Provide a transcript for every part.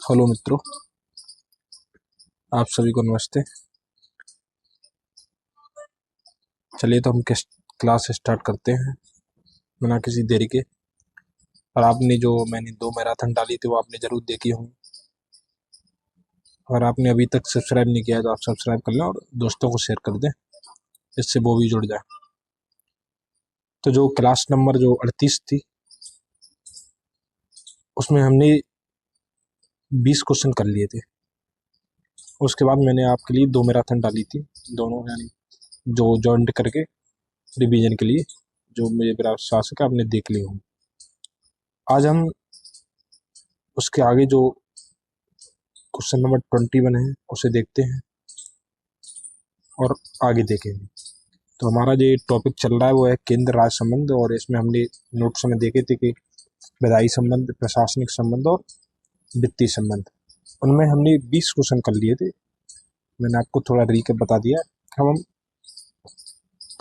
Hello मित्रों, आप सभी को नमस्ते। चलिए तो हम क्लास स्टार्ट करते हैं बिना किसी देरी के। और आपने जो मैंने 2 मैराथन डाली थी वो आपने ज़रूर देखी होंगी। अगर आपने अभी तक सब्सक्राइब नहीं किया है तो आप सब्सक्राइब कर लें और दोस्तों को शेयर कर दें, इससे वो भी जुड़ जाए। तो जो क्लास नंबर जो 38 थी उसमें हमने 20 क्वेश्चन कर लिए थे। उसके बाद मैंने आपके लिए 2 मैराथन डाली थी, दोनों यानी जो जॉइंट करके रिवीजन के लिए, जो मेरे विश्वास है कि आपने देख ली होंगी। आज हम उसके आगे जो क्वेश्चन नंबर 21 है उसे देखते हैं और आगे देखेंगे। तो हमारा जो टॉपिक चल रहा है वो है केंद्र राज्य संबंध, और इसमें हमने नोट्स में देखे थे कि विधायी संबंध, प्रशासनिक संबंध और वित्तीय संबंध। उनमें हमने 20 क्वेश्चन कर लिए थे। मैंने आपको थोड़ा रिकैप बता दिया। अब हम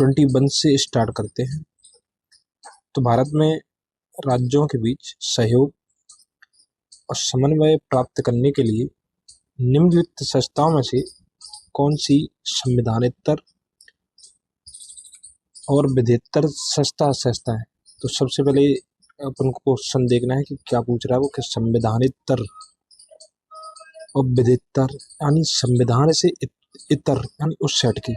21 से स्टार्ट करते हैं। तो भारत में राज्यों के बीच सहयोग और समन्वय प्राप्त करने के लिए निम्नलिखित संस्थाओं में से कौन सी संविधानेतर और विधियेतर संस्था है। तो सबसे पहले अपन को क्वेश्चन देखना है कि क्या पूछ रहा है वो, कि संविधानेतर और विधियेतर यानी संविधान से इतर यानी उससे हटके,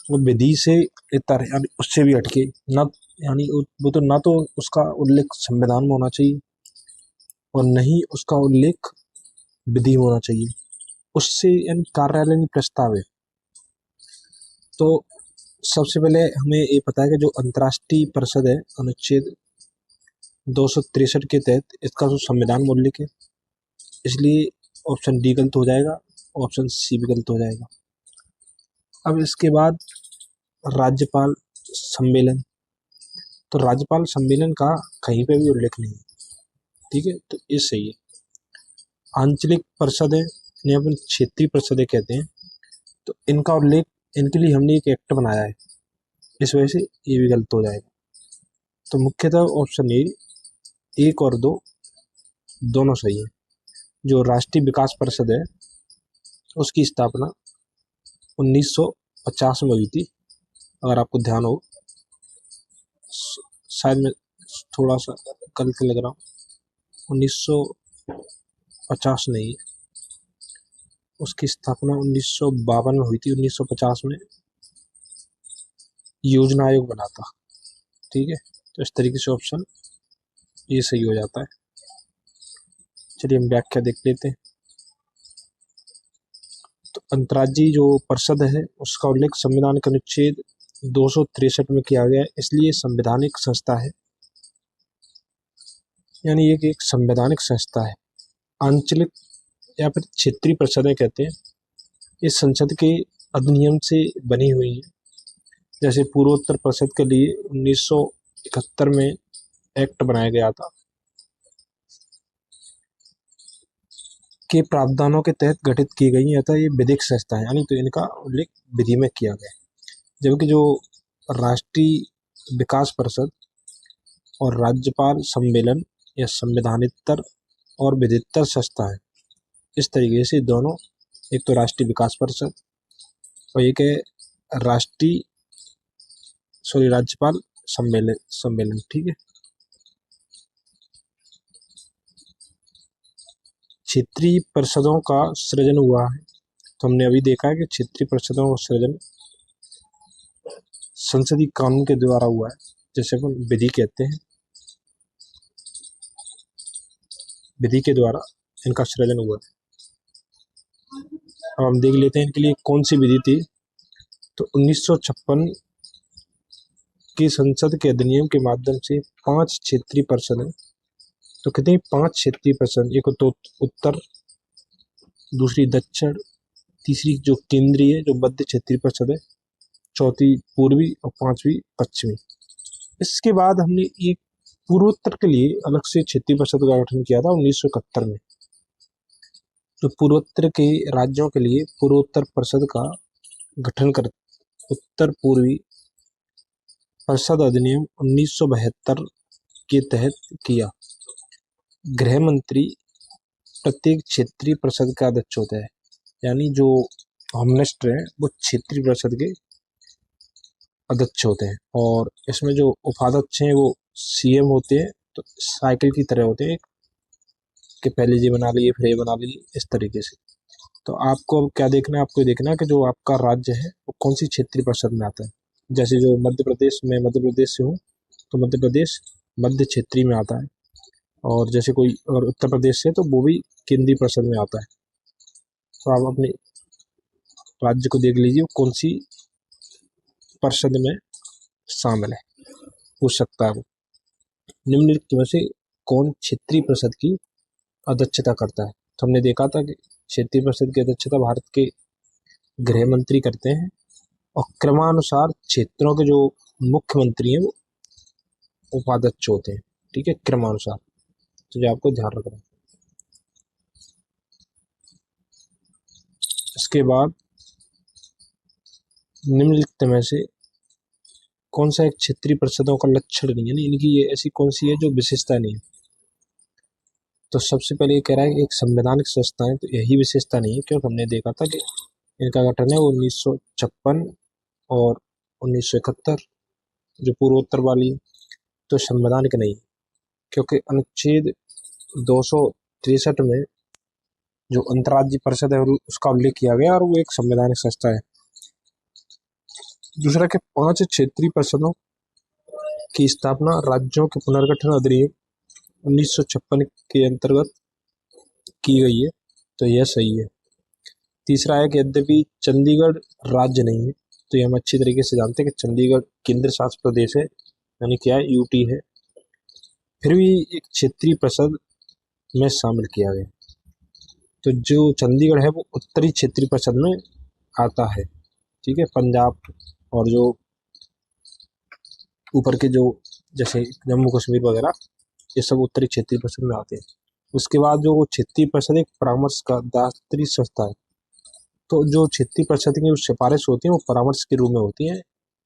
वो विधि से इतर यानी उससे भी हटके, ना यानी वो तो ना तो उसका उल्लेख संविधान में होना चाहिए और न ही उसका उल्लेख विधि में होना चाहिए, उससे यानी कार्यालय में प्रस्ताव है। तो सबसे पहले हमें ये पता है कि जो अंतर्राष्ट्रीय परिषद है अनुच्छेद 263 के तहत इसका जो संविधान में उल्लेख है, इसलिए ऑप्शन डी गलत हो जाएगा, ऑप्शन सी भी गलत हो जाएगा। अब इसके बाद राज्यपाल सम्मेलन, तो राज्यपाल सम्मेलन का कहीं पे भी उल्लेख नहीं है, ठीक है, तो ये सही है। आंचलिक परिषद है, इन्हें अपन क्षेत्रीय परिषदें कहते हैं, तो इनका उल्लेख, इनके लिए हमने एक एक्ट बनाया है, इस वजह से ये भी गलत हो जाएगा। तो मुख्यतः ऑप्शन ए 1 और 2 दोनों सही है। जो राष्ट्रीय विकास परिषद है उसकी स्थापना 1950 में हुई थी, अगर आपको ध्यान हो। शायद मैं थोड़ा सा गलत लग रहा हूँ, 1950 नहीं, उसकी स्थापना 1952 में हुई थी। 1950 में योजना आयोग बना था, ठीक है। तो इस तरीके से ऑप्शन ये सही हो जाता है। चलिए हम व्याख्या देख लेते हैं। तो अंतर्राज्यीय जो परिषद है उसका उल्लेख संविधान के अनुच्छेद 263 में किया गया है, इसलिए संवैधानिक संस्था है, यानी ये एक संवैधानिक संस्था है। आंचलिक या फिर क्षेत्रीय परिषदें कहते हैं, इस संसद के अधिनियम से बनी हुई है। जैसे पूर्वोत्तर परिषद के लिए 1971 में एक्ट बनाया गया था के प्रावधानों के तहत गठित की गई है, अतः ये विधिक संस्था है, यानी तो इनका उल्लेख विधि में किया गया है। जबकि जो राष्ट्रीय विकास परिषद और राज्यपाल सम्मेलन या संवैधानितर और विधितर संस्था है, इस तरीके से दोनों, एक तो राष्ट्रीय विकास परिषद और एक है राज्यपाल सम्मेलन, ठीक है। क्षेत्रीय परिषदों का सृजन हुआ है, तो हमने अभी देखा है कि क्षेत्रीय परिषदों का सृजन संसदीय कानून के द्वारा हुआ है, जैसे अपन विधि कहते हैं, विधि के द्वारा इनका सृजन हुआ है। अब हम देख लेते हैं इनके लिए कौन सी विधि थी। तो 1956 की संसद के अधिनियम के माध्यम से 5 क्षेत्रीय परिषद है। तो कितनी 5 क्षेत्रीय परिषद, एक तो उत्तर, दूसरी दक्षिण, तीसरी जो केंद्रीय जो मध्य क्षेत्रीय परिषद है, चौथी पूर्वी और 5वीं पश्चिमी। इसके बाद हमने एक पूर्वोत्तर के लिए अलग से क्षेत्रीय परिषद का गठन किया था 1971 में। जो पूर्वोत्तर के राज्यों के लिए पूर्वोत्तर परिषद का गठन कर उत्तर पूर्वी परिषद अधिनियम 1972 के तहत किया। गृह मंत्री प्रत्येक क्षेत्रीय परिषद का अध्यक्ष होता है, यानी जो होम मिनिस्टर है वो क्षेत्रीय परिषद के अध्यक्ष होते हैं। और इसमें जो उपाध्यक्ष हैं वो सीएम होते हैं, तो साइकिल की तरह होते हैं कि पहले ये बना लिए फिर ये बना लिए, इस तरीके से। तो आपको अब क्या देखना है, आपको देखना है कि जो आपका राज्य है वो कौन सी क्षेत्रीय परिषद में आता है। जैसे जो मध्य प्रदेश, मैं मध्य प्रदेश से हूँ, तो मध्य प्रदेश मध्य क्षेत्रीय में आता है। और जैसे कोई अगर उत्तर प्रदेश से, तो वो भी केंद्रीय परिषद में आता है। तो आप अपने राज्य को देख लीजिए कौन सी परिषद में शामिल है, पूछ सकता है वो। निम्नलिखित में से कौन क्षेत्रीय परिषद की अध्यक्षता करता है। तो हमने देखा था कि क्षेत्रीय परिषद की अध्यक्षता भारत के गृह मंत्री करते हैं, और क्रमानुसार क्षेत्रों के जो मुख्यमंत्री हैं वो उपाध्यक्ष होते हैं, ठीक है, क्रमानुसार। तो जो आपको ध्यान रखना है। इसके बाद निम्नलिखित में से कौन सा एक क्षेत्रीय परिषदों का लक्षण नहीं है, यानी इनकी ये ऐसी कौन सी है जो विशेषता नहीं है। तो सबसे पहले ये कह रहा है कि एक संवैधानिक संस्था है, तो यही विशेषता नहीं है, क्योंकि हमने देखा था कि इनका गठन है 1956 और 1971, जो पूर्वोत्तर वाली, तो संवैधानिक नहीं, क्योंकि अनुच्छेद 263 में जो अंतर्राज्यीय परिषद है उसका उल्लेख किया गया और वो एक संवैधानिक संस्था है। दूसरा कि 5 क्षेत्रीय परिषदों की स्थापना राज्यों के पुनर्गठन अधिनियम 1956 के अंतर्गत की गई है, तो यह सही है। तीसरा है कि यद्यपि चंडीगढ़ राज्य नहीं है, तो ये हम अच्छी तरीके से जानते हैं कि चंडीगढ़ केंद्र शासित प्रदेश है, यानी क्या है, यूटी है, फिर भी एक क्षेत्रीय परिषद में शामिल किया गया। तो जो चंडीगढ़ है वो उत्तरी क्षेत्रीय परिषद में आता है, ठीक है। पंजाब और जो ऊपर के जो जैसे जम्मू कश्मीर वगैरह, ये सब उत्तरी क्षेत्रीय परिषद में आते हैं। उसके बाद जो क्षेत्रीय परिषद एक परामर्श का दात्री संस्था है, तो जो क्षेत्रीय परिषद की जो सिफारिश होती है वो परामर्श के रूप में होती है,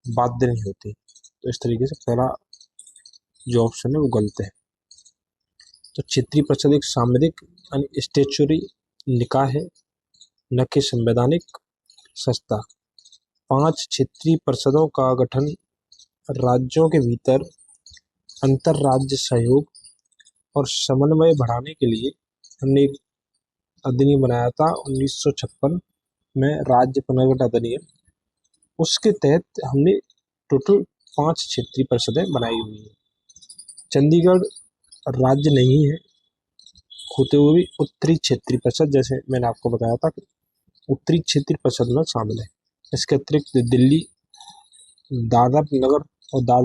बाध्य नहीं होती। तो इस तरीके से पहला जो ऑप्शन है वो गलत है। तो क्षेत्रीय परिषद एक सामरिक यानी स्टेचुरी निकाय है, न कि संवैधानिक संस्था। 5 क्षेत्रीय परिषदों का गठन राज्यों के भीतर अंतर्राज्य सहयोग और समन्वय बढ़ाने के लिए हमने एक अधिनियम बनाया था 1956 में, राज्य पुनर्गठन अधिनियम। उसके तहत हमने टोटल 5 क्षेत्रीय परिषदें बनाई हुई है। चंडीगढ़ राज्य नहीं है होते हुए भी उत्तरी क्षेत्रीय परिषद, जैसे मैंने आपको बताया था कि उत्तरी क्षेत्रीय परिषद में शामिल है। इसके अतिरिक्त दिल्ली, दादर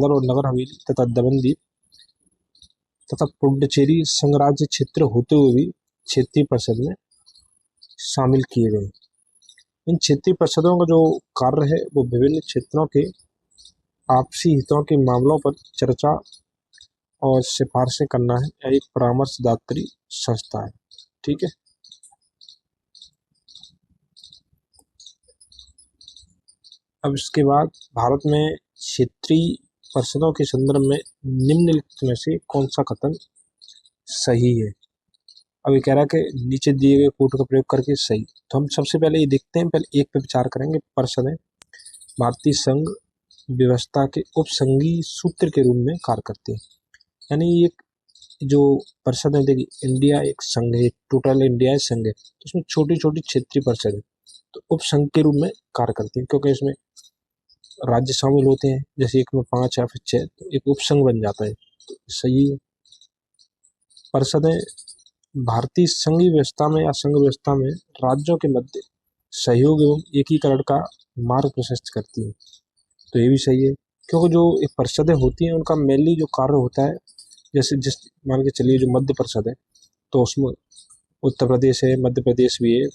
और नगर हवेली तथा दमन दीव तथा पुडुचेरी संघराज्य क्षेत्र होते हुए भी क्षेत्रीय परिषद में शामिल किए गए। इन क्षेत्रीय परिषदों का जो कार्य है वो विभिन्न क्षेत्रों के आपसी हितों के मामलों पर चर्चा और सिफारिशें करना है, या एक परामर्शदात्री संस्था है, ठीक है। अब इसके बाद भारत में क्षेत्रीय परिषदों के संदर्भ में निम्नलिखित में से कौन सा कथन सही है। अब ये कह रहा है कि नीचे दिए गए कोट का प्रयोग करके सही। तो हम सबसे पहले ये देखते हैं, पहले एक पे विचार करेंगे। परिषदें भारतीय संघ व्यवस्था के उपसंघीय सूत्र के रूप में कार्य करते हैं, यानी एक जो परिषद है, देखिए इंडिया एक संघ है, टोटल इंडिया संघ है, तो उसमें छोटी छोटी क्षेत्रीय परिषद है, तो उपसंघ के रूप में कार्य करती है, क्योंकि इसमें राज्य शामिल होते हैं। जैसे एक में 5 या फिर 6, तो एक उपसंघ बन जाता है, तो सही है। परिषदें भारतीय संघीय व्यवस्था में या संघ व्यवस्था में राज्यों के मध्य सहयोग एवं एकीकरण का मार्ग प्रशस्त करती है, तो ये भी सही है। क्योंकि जो एक परिषदें होती हैं उनका मेनली जो कार्य होता है, जैसे जिस मान के चलिए जो मध्य परिषद है, तो उसमें उत्तर प्रदेश है, मध्य प्रदेश भी है,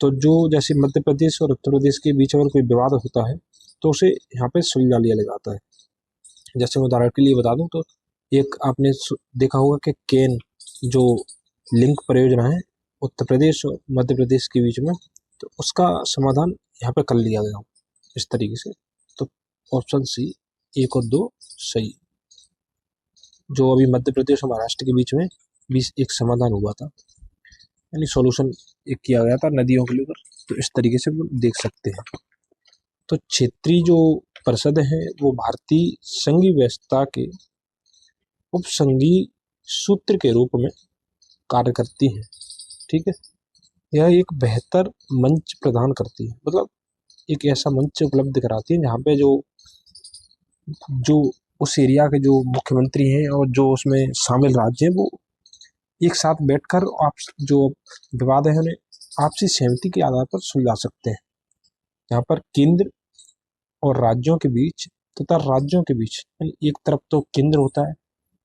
तो जो जैसे मध्य प्रदेश और उत्तर प्रदेश के बीच अगर कोई विवाद होता है तो उसे यहाँ पे सुलझा लिया जाता है। जैसे मैं उदाहरण के लिए बता दूं, तो एक आपने देखा होगा कि केन जो लिंक परियोजना है उत्तर प्रदेश और मध्य प्रदेश के बीच में, तो उसका समाधान यहाँ पे कर लिया गया इस तरीके से। तो ऑप्शन सी 1 और 2 सही। जो अभी मध्य प्रदेश और महाराष्ट्र के बीच में एक समाधान हुआ था। यानी सॉल्यूशन एक किया गया था नदियों के ऊपर। तो इस तरीके से वो देख सकते हैं। तो क्षेत्रीय जो परिषद है वो भारतीय संघीय व्यवस्था के उपसंघीय सूत्र के रूप में कार्य करती है। ठीक है, यह एक बेहतर मंच प्रदान करती है, मतलब एक ऐसा मंच उपलब्ध कराती है जहाँ पे जो जो उस एरिया के जो मुख्यमंत्री हैं और जो उसमें शामिल राज्य हैं वो एक साथ बैठकर आप जो विवाद है उन्हें आपसी सहमति के आधार पर सुलझा सकते हैं। यहाँ पर केंद्र और राज्यों के बीच तथा राज्यों के बीच, यानी एक तरफ तो केंद्र होता है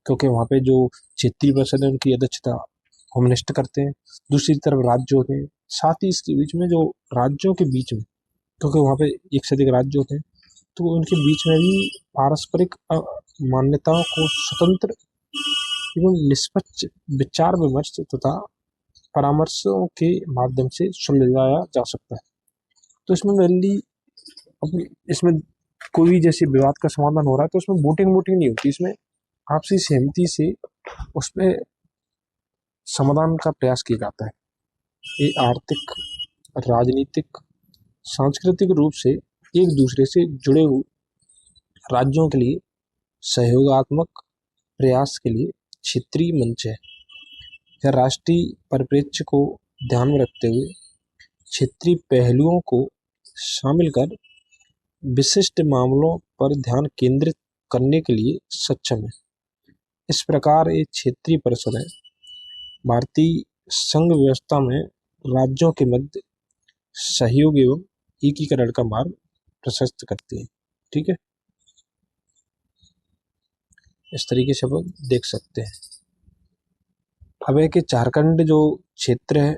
क्योंकि वहाँ पे जो क्षेत्रीय परिषद है उनकी अध्यक्षता होम मिनिस्टर करते हैं, दूसरी तरफ राज्य होते हैं, साथ ही इसके बीच में जो राज्यों के बीच में, क्योंकि वहाँ पे एक से अधिक राज्य होते हैं, तो उनके बीच में भी पारस्परिक मान्यताओं को स्वतंत्र एवं निष्पक्ष विचार विमर्श तथा परामर्शों के माध्यम से सुलझाया जा सकता है। तो इसमें मेनली अपनी इसमें कोई भी जैसे विवाद का समाधान हो रहा है तो उसमें वोटिंग नहीं होती, इसमें आपसी सहमति से उसमें समाधान का प्रयास किया जाता है। ये आर्थिक, राजनीतिक, सांस्कृतिक रूप से एक दूसरे से जुड़े हुए राज्यों के लिए सहयोगात्मक प्रयास के लिए क्षेत्रीय मंच है। यह राष्ट्रीय परिप्रेक्ष्य को ध्यान में रखते हुए क्षेत्रीय पहलुओं को शामिल कर विशिष्ट मामलों पर ध्यान केंद्रित करने के लिए सक्षम है। इस प्रकार ये क्षेत्रीय परिषद है भारतीय संघ व्यवस्था में राज्यों के मध्य सहयोग एवं एकीकरण का मार्ग प्रशस्त करती है। ठीक है, इस तरीके से वो देख सकते हैं। अब है कि झारखंड जो क्षेत्र है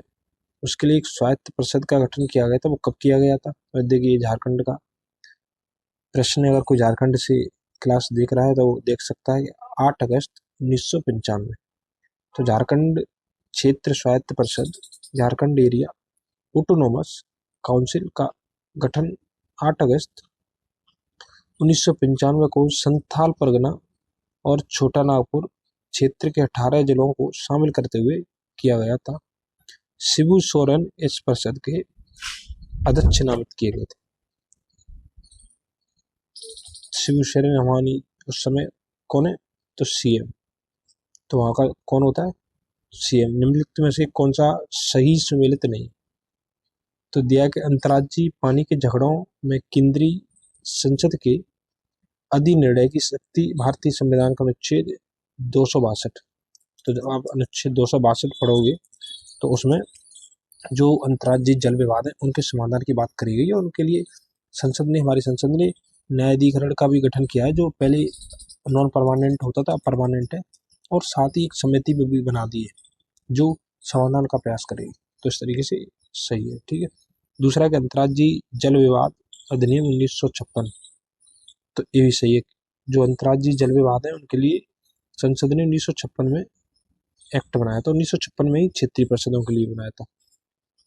उसके लिए एक स्वायत्त परिषद का गठन किया गया था। वो कब किया गया था? तो देखिए झारखंड का प्रश्न, अगर कोई झारखंड से क्लास देख रहा है तो वो देख सकता है कि 8 अगस्त 1995। तो झारखंड क्षेत्र स्वायत्त परिषद झारखंड एरिया ऑटोनोमस काउंसिल का गठन 8 अगस्त 1995 को संथाल परगना और छोटा नागपुर क्षेत्र के 18 जिलों को शामिल करते हुए किया गया था। शिबू सोरेन इस परिषद के अध्यक्ष नामित किए गए थे। शिबू सोरेन हमारी उस समय कौन है? तो सीएम। तो वहाँ का कौन होता है? सीएम। निम्नलिखित में से कौन सा सही सुमेलित नहीं? तो दिया कि अंतर्राज्यीय पानी के झगड़ों में केंद्रीय संसद के अधिनिर्णय की शक्ति भारतीय संविधान का अनुच्छेद 262। तो जब आप अनुच्छेद 262 पढ़ोगे तो उसमें जो अंतर्राज्यीय जल विवाद है उनके समाधान की बात करी गई है। उनके लिए हमारी संसद ने न्यायाधिकरण का भी गठन किया है, जो पहले नॉन परमानेंट होता था, परमानेंट है, और साथ ही एक समिति भी बना दी है जो समाधान का प्रयास करेगी। तो इस तरीके से सही है। ठीक है, दूसरा कि अंतर्राज्यीय जल विवाद अधिनियम 1956। तो ये भी सही है। जो अंतर्राज्यीय जल विवाद है उनके लिए संसद ने 1956 में एक्ट बनाया था। 1956 में ही क्षेत्रीय परिषदों के लिए बनाया था।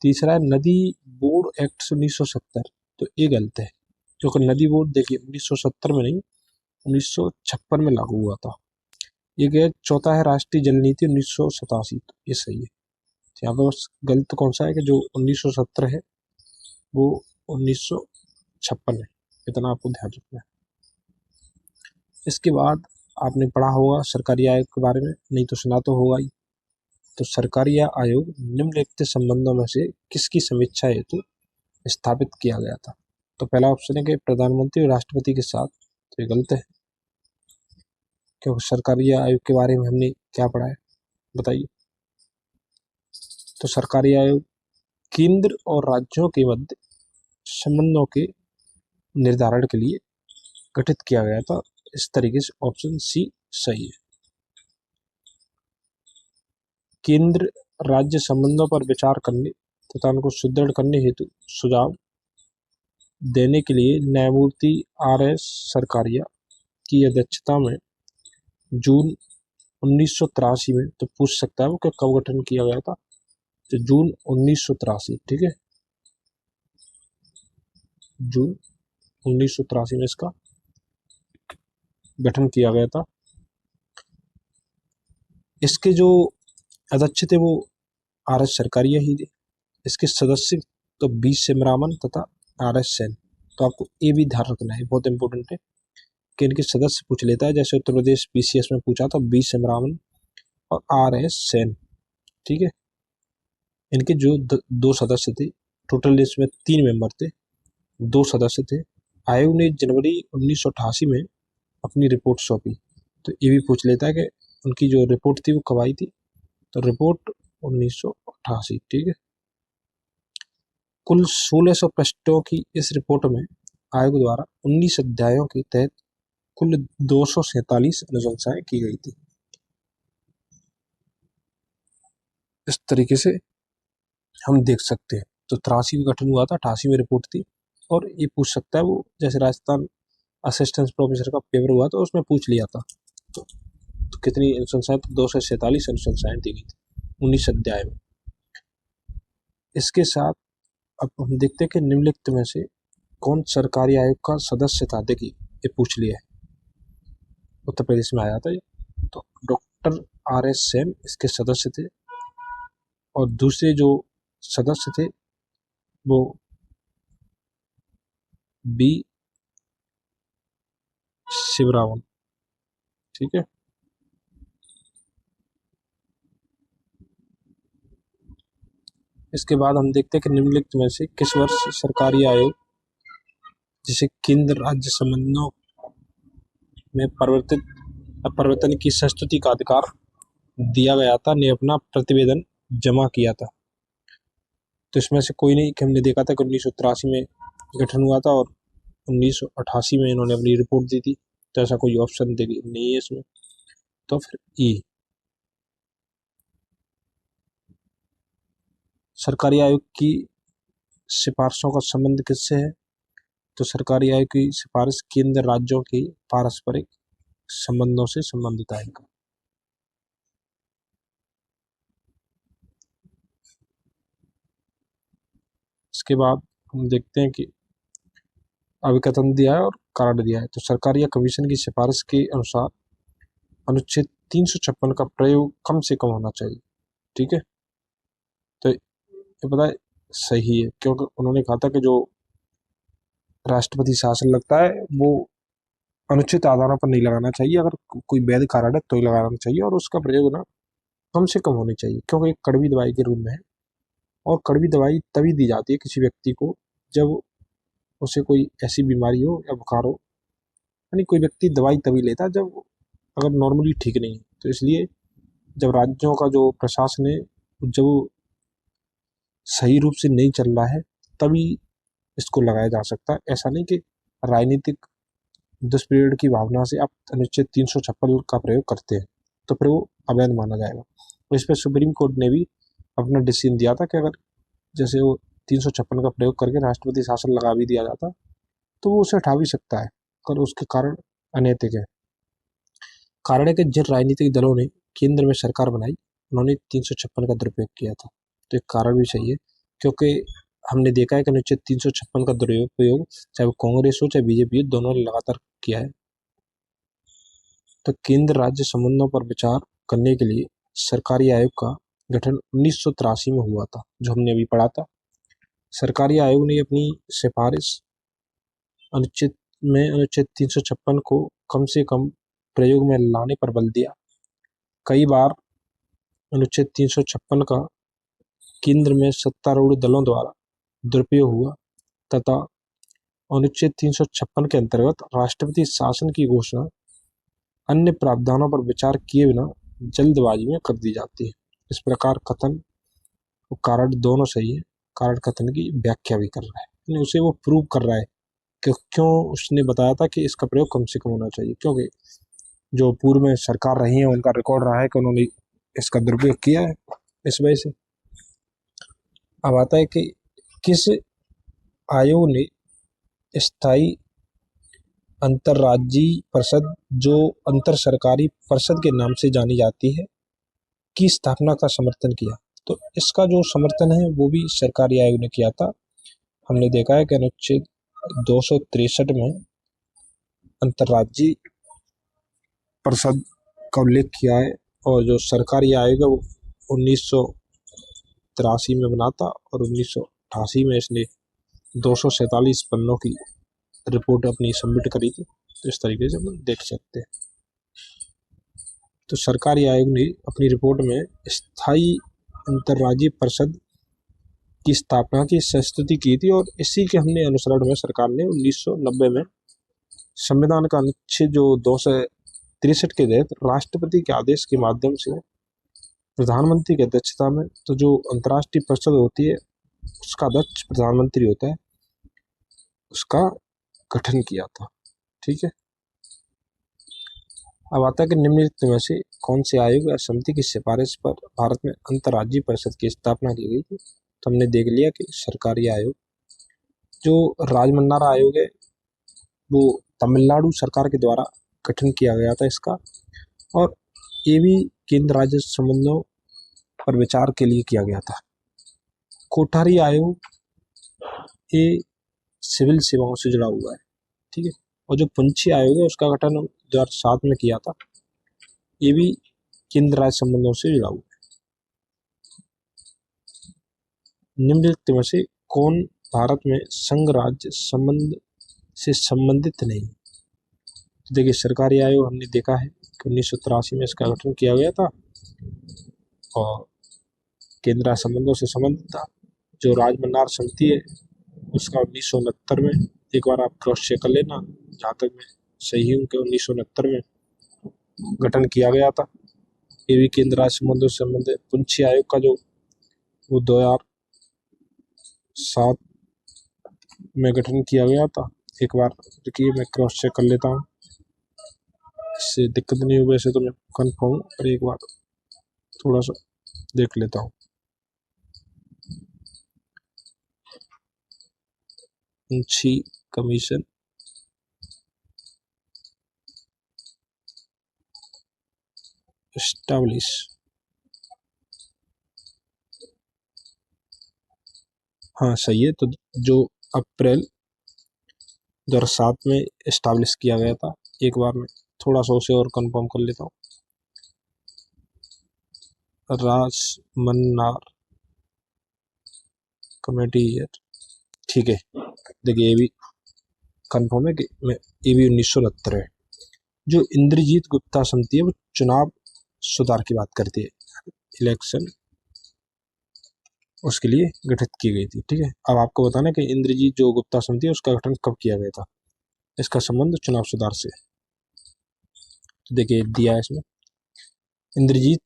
तीसरा है नदी बोर्ड एक्ट 1970। तो ये गलत है, क्योंकि नदी बोर्ड देखिए 1970 में नहीं 1956 में लागू हुआ था। ये गया। चौथा है राष्ट्रीय जल नीति 1987। तो ये सही है। यहाँ पर बस गलत कौन सा है कि जो 1970 है वो 1956 है, इतना आपको ध्यान रखना है। इसके बाद आपने पढ़ा होगा सरकारी आयोग के बारे में, नहीं तो सुना तो होगा ही। तो सरकारी आयोग निम्नलिखित संबंधों में से किसकी समीक्षा हेतु स्थापित किया गया था? तो पहला ऑप्शन है कि प्रधानमंत्री और राष्ट्रपति के साथ। तो ये गलत है, क्योंकि सरकारी आयोग के बारे में हमने क्या पढ़ा है बताइए। तो सरकारी आयोग केंद्र और राज्यों के मध्य संबंधों के निर्धारण के लिए गठित किया गया था। इस तरीके से ऑप्शन सी सही है। केंद्र राज्य संबंधों पर विचार करने तथा उनको सुदृढ़ करने हेतु सुझाव देने के लिए न्यायमूर्ति RS सरकारिया की अध्यक्षता में जून 1983 में, तो पूछ सकता है वो कि कब गठन किया गया था? तो जून 1983। ठीक है, जून 1983 में इसका गठन किया गया था। इसके जो अध्यक्ष थे वो आर एस सरकारिया हीरे। इसके सदस्य तो बी सिमरामन तथा आर एस सेन। तो आपको ये भी ध्यान रखना है, बहुत इंपॉर्टेंट है कि इनके सदस्य पूछ लेता है, जैसे उत्तर प्रदेश पीसीएस में पूछा था, बी सिमरामन और आर एस सेन। ठीक है, इनके जो दो सदस्य थे, टोटल इसमें 3 मेंबर थे, 2 सदस्य थे। आयोग ने जनवरी 1988 में अपनी रिपोर्ट सौंपी। तो ये भी पूछ लेता है कि उनकी जो रिपोर्ट थी वो कब आई थी, तो रिपोर्ट 1988। ठीक है, कुल 1600 पृष्ठों की इस रिपोर्ट में आयोग द्वारा 19 अध्यायों के तहत कुल 247 अनुशंसाएं की गई थी। इस तरीके से हम देख सकते हैं। तो 83 में गठन हुआ था, 88 में रिपोर्ट थी। और ये पूछ सकता है वो, जैसे राजस्थान असिस्टेंट प्रोफेसर का पेपर हुआ तो उसमें पूछ लिया था। तो कितनी अनुशंसाएं, 247 अनुशंसाएं दी गई थी 19 अध्याय में। इसके साथ अब हम देखते हैं कि निम्नलिखित में से कौन सरकारी आयोग का सदस्य था। देखिए ये पूछ लिया है, उत्तर प्रदेश में आया था ये। तो डॉक्टर आर एस सेन इसके सदस्य थे, और दूसरे जो सदस्य थे वो बी शिवरामन। ठीक है, इसके बाद हम देखते हैं कि निम्नलिखित में से किस वर्ष सरकारी आयोग जिसे केंद्र राज्य संबंधों में परिवर्तन की संस्तुति का अधिकार दिया गया था, ने अपना प्रतिवेदन जमा किया था। तो इसमें से कोई नहीं, कि हमने देखा था कि 1983 में गठन हुआ था और 1988 में इन्होंने अपनी रिपोर्ट दी थी। तो ऐसा कोई ऑप्शन नहीं है इसमें। तो फिर ई। सरकारी आयोग की सिफारिशों का संबंध किससे है, तो सरकारी आयोग की सिफारिश केंद्र राज्यों के पारस्परिक संबंधों से संबंधित है। इसके बाद हम देखते हैं कि अभिकथन दिया है और कारण दिया है। तो सरकारी या कमीशन की सिफारिश के अनुसार अनुच्छेद 356 का प्रयोग कम से कम होना चाहिए। ठीक है, तो ये पता है सही है, क्योंकि उन्होंने कहा था कि जो राष्ट्रपति शासन लगता है वो अनुचित आधारों पर नहीं लगाना चाहिए, अगर कोई वैध कारण है तो ही लगाना चाहिए, और उसका प्रयोग ना कम से कम होनी चाहिए, क्योंकि एक कड़वी दवाई के रूप में है। और कड़वी दवाई तभी दी जाती है किसी व्यक्ति को जब उसे कोई ऐसी बीमारी हो या बुखार हो, यानी कोई व्यक्ति दवाई तभी लेता है जब, अगर नॉर्मली ठीक नहीं है। तो इसलिए जब राज्यों का जो प्रशासन है जब वो सही रूप से नहीं चल रहा है तभी इसको लगाया जा सकता है। ऐसा नहीं कि राजनीतिक दुष्प्रयोग की भावना से आप अनुच्छेद 356 का प्रयोग करते हैं तो फिर वो अवैध माना जाएगा। तो इस पर सुप्रीम कोर्ट ने भी अपना डिसीजन दिया था कि अगर जैसे वो 356 का प्रयोग करके राष्ट्रपति शासन लगा भी दिया जाता तो वो उसे हटा भी सकता है, अगर उसके कारण अनैतिक है। कारण है कि जिन राजनीतिक दलों ने केंद्र में सरकार बनाई उन्होंने 356 का दुरुपयोग किया था। तो एक कारण भी सही है, क्योंकि हमने देखा है कि अनुच्छेद 356 का दुरुपयोग चाहे वो कांग्रेस हो चाहे बीजेपी हो, दोनों ने लगातार किया है। तो केंद्र राज्य संबंधों पर विचार करने के लिए सरकारी आयोग का गठन 1983 में हुआ था, जो हमने अभी पढ़ा था। सरकारी आयोग ने अपनी सिफारिश अनुच्छेद 356 को कम से कम प्रयोग में लाने पर बल दिया। कई बार अनुच्छेद 356 का केंद्र में सत्तारूढ़ दलों द्वारा दुरुपयोग हुआ तथा अनुच्छेद 356 के अंतर्गत राष्ट्रपति शासन की घोषणा अन्य प्रावधानों पर विचार किए बिना जल्दबाजी में कर दी जाती है। इस प्रकार कथन और कारण दोनों सही है। कारण कथन की व्याख्या भी कर रहा है, यानी उसे वो प्रूव कर रहा है कि क्यों उसने बताया था कि इसका प्रयोग कम से कम होना चाहिए, क्योंकि जो पूर्व में सरकार रही है उनका रिकॉर्ड रहा है कि उन्होंने इसका दुरुपयोग किया है। इस वजह से अब आता है कि किस आयोग ने स्थायी अंतर्राज्यीय परिषद, जो अंतर सरकारी परिषद के नाम से जानी जाती है, की स्थापना का समर्थन किया। तो इसका जो समर्थन है वो भी सरकारी आयोग ने किया था। हमने देखा है कि अनुच्छेद 263 में अंतर्राज्यीय परिषद का उल्लेख किया है, और जो सरकारी आयोग है वो 1983 में बना था और 1988 में इसने 247 पन्नों की रिपोर्ट अपनी सबमिट करी थी। तो इस तरीके से हम देख सकते हैं। तो सरकारी आयोग ने अपनी रिपोर्ट में स्थायी अंतर्राज्यीय परिषद की स्थापना की संस्तुति की थी और इसी के हमने अनुसरण में सरकार ने 1990 में संविधान का अनुच्छेद जो 263 के तहत राष्ट्रपति के आदेश के माध्यम से प्रधानमंत्री की अध्यक्षता में, तो जो अंतर्राष्ट्रीय परिषद होती है उसका अध्यक्ष प्रधानमंत्री होता है, उसका गठन किया था। ठीक है, अब आता है कि निम्नलिखित में से कौन से आयोग या समिति की सिफारिश पर भारत में अंतर्राज्यीय परिषद की स्थापना की गई थी। तो हमने देख लिया कि सरकारी आयोग, जो राजमन्नार आयोग है वो तमिलनाडु सरकार के द्वारा गठन किया गया था इसका, और ये भी केंद्र राज्य संबंधों पर विचार के लिए किया गया था। कोठारी आयोग ये सिविल सेवाओं से जुड़ा हुआ है। ठीक है, और जो पंछी आयोग है उसका गठन 2007 में किया था, ये भी केंद्र राज्य संबंधों से जुड़ा हुआ है। निम्नलिखित में से कौन भारत में संघ राज्य संबंध से संबंधित नहीं। तो देखिए, सरकारी आयोग हमने देखा है कि 1983 में इसका गठन किया गया था और केंद्र राज्य संबंधों से संबंधित था। जो राजमन्नार समिति है उसका 1969 में, एक बार आप क्रॉस चेक कर लेना, जहाँ तक मैं सही हूँ कि 1969 में गठन किया गया था। ये भी केंद्र राज्य संबंधों से संबंधित। पंछी आयोग का जो वो 2007 में गठन किया गया था। एक बार देखिए, मैं क्रॉस चेक कर लेता हूँ, इससे दिक्कत नहीं हो, वैसे तो मैं कन्फर्म, पर एक बार थोड़ा सा देख लेता हूँ। पंछी कमीशन एस्टैब्लिश, हाँ सही है। तो जो अप्रैल 2007 में एस्टैब्लिश किया गया था। एक बार मैं थोड़ा सा उसे और कंफर्म कर लेता हूँ। राजमन्नार कमेटी है। ठीक है, देखिए ये भी कंफर्म है कि ये भी 1969 है। जो इंद्रजीत गुप्ता समिति है वो चुनाव सुधार की बात करती है, इलेक्शन उसके लिए गठित की गई थी। ठीक है, अब आपको बताना कि इंद्रजीत जो गुप्ता समिति है उसका गठन कब किया गया था, इसका संबंध चुनाव सुधार से। तो देखिए दिया है इसमें, इंद्रजीत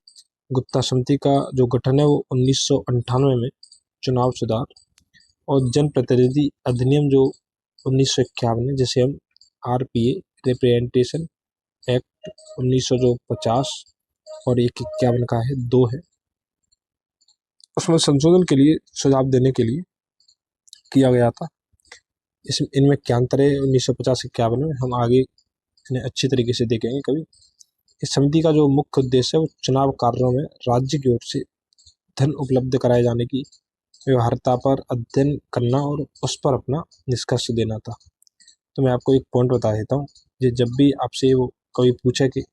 गुप्ता समिति का जो गठन है वो 1998 में चुनाव सुधार और जन प्रतिनिधि अधिनियम जो 1951 है, जिसे हम RPA रिप्रेजेंटेशन एक्ट 1950 और 51 का है, 2 है, उसमें संशोधन के लिए सुझाव देने के लिए किया गया था। इनमें क्या अंतर है 1950-51 में, हम आगे इन्हें अच्छी तरीके से देखेंगे कभी। इस समिति का जो मुख्य उद्देश्य है वो चुनाव कार्यों में राज्य की ओर से धन उपलब्ध कराए जाने की व्यवहार्यता पर अध्ययन करना और उस पर अपना निष्कर्ष देना था। तो मैं आपको एक पॉइंट बता देता हूँ, जब भी आपसे वो कभी पूछे कि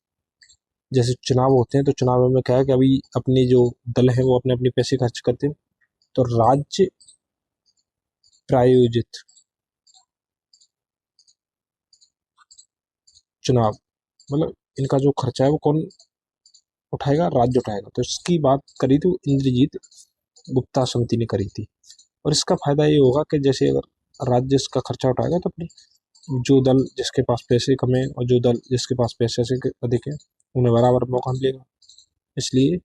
जैसे चुनाव होते हैं तो चुनाव में क्या है कि अभी अपने जो दल है वो अपने अपने पैसे खर्च करते हैं, तो राज्य प्रायोजित चुनाव मतलब इनका जो खर्चा है वो कौन उठाएगा, राज्य उठाएगा। तो इसकी बात करी थी इंद्रजीत गुप्ता समिति ने करी थी। और इसका फायदा ये होगा कि जैसे अगर राज्य इसका खर्चा उठाएगा तो फिर जो दल जिसके पास पैसे कम है और जो दल जिसके पास पैसे से अधिक है उन्हें बराबर मौका मिलेगा। इसलिए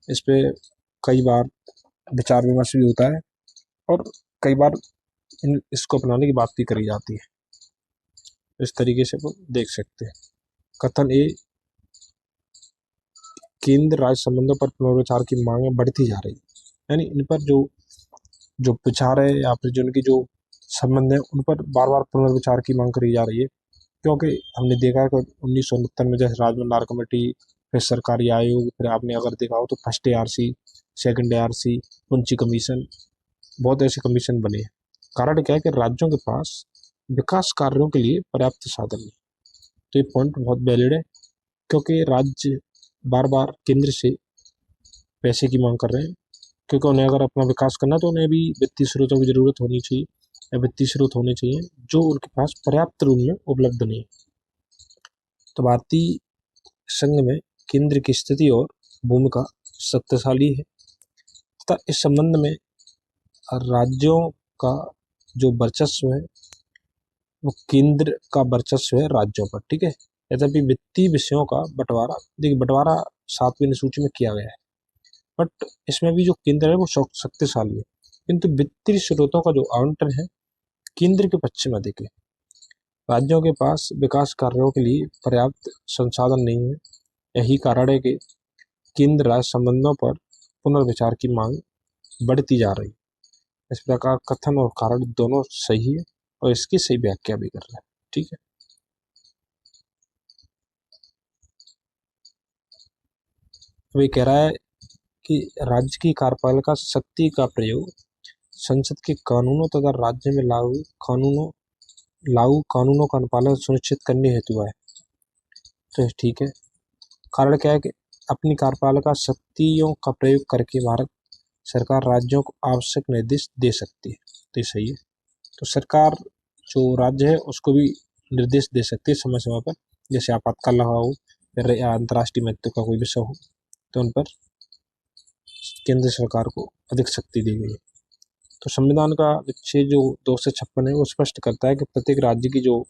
इस पे कई बार विचार विमर्श भी होता है और कई बार इसको अपनाने की बात भी करी जाती है। इस तरीके से वो देख सकते हैं। कथन ए, केंद्र राज्य संबंधों पर पुनर्विचार की मांगें बढ़ती जा रही, यानी इन पर जो विचार है या फिर जो उनकी जो संबंध है उन पर बार बार पुनर्विचार की मांग करी जा रही है। क्योंकि हमने देखा है कि 1969 में जैसे राजमन्नार कमेटी, फिर सरकारी आयोग, फिर आपने अगर देखा हो तो फर्स्ट ARC, सेकंड ARC, पंछी कमीशन, बहुत ऐसे कमीशन बने हैं। कारण क्या है कि राज्यों के पास विकास कार्यों के लिए पर्याप्त साधन नहीं। तो ये पॉइंट बहुत वैलिड है, क्योंकि राज्य बार बार केंद्र से पैसे की मांग कर रहे हैं क्योंकि उन्हें अगर अपना विकास करना तो उन्हें भी वित्तीय स्रोतों की ज़रूरत होनी चाहिए या वित्तीय स्रोत होने चाहिए जो उनके पास पर्याप्त रूप में उपलब्ध नहीं है। तो भारतीय संघ में केंद्र की स्थिति और भूमिका शक्तिशाली है तथा इस संबंध में राज्यों का जो वर्चस्व है वो केंद्र का वर्चस्व है राज्यों पर, ठीक है। यद्यपि वित्तीय विषयों का बंटवारा, देखिए बंटवारा 7वीं अनुसूची में किया गया है, बट इसमें भी जो केंद्र है वो शक्तिशाली है, किंतु वित्तीय स्रोतों का जो आवंटन है केंद्र के पक्ष में अधिक है। राज्यों के पास विकास कार्यों के लिए पर्याप्त संसाधन नहीं है। यही कारण है कि केंद्र राज्य संबंधों पर पुनर्विचार की मांग बढ़ती जा रही है। इस प्रकार कथन और कारण दोनों सही है और इसकी सही व्याख्या भी कर रहा है, ठीक है। तो ये कह रहा है कि राज्य की कार्यपालिका शक्ति का प्रयोग संसद के कानूनों तथा राज्य में लागू कानूनों का अनुपालन सुनिश्चित करने हेतु है। तो ठीक है, कारण क्या है कि अपनी कार्यपालिका शक्तियों का प्रयोग करके भारत सरकार राज्यों को आवश्यक निर्देश दे सकती है। तो सही है, तो सरकार जो राज्य है उसको भी निर्देश दे सकती है समय समय पर, जैसे आपातकाल लगा हो या अंतर्राष्ट्रीय महत्व का कोई विषय हो तो उन पर केंद्र सरकार को अधिक शक्ति दी गई है। तो संविधान का अनुच्छेद जो 256 है वो स्पष्ट करता है कि प्रत्येक राज्य की जो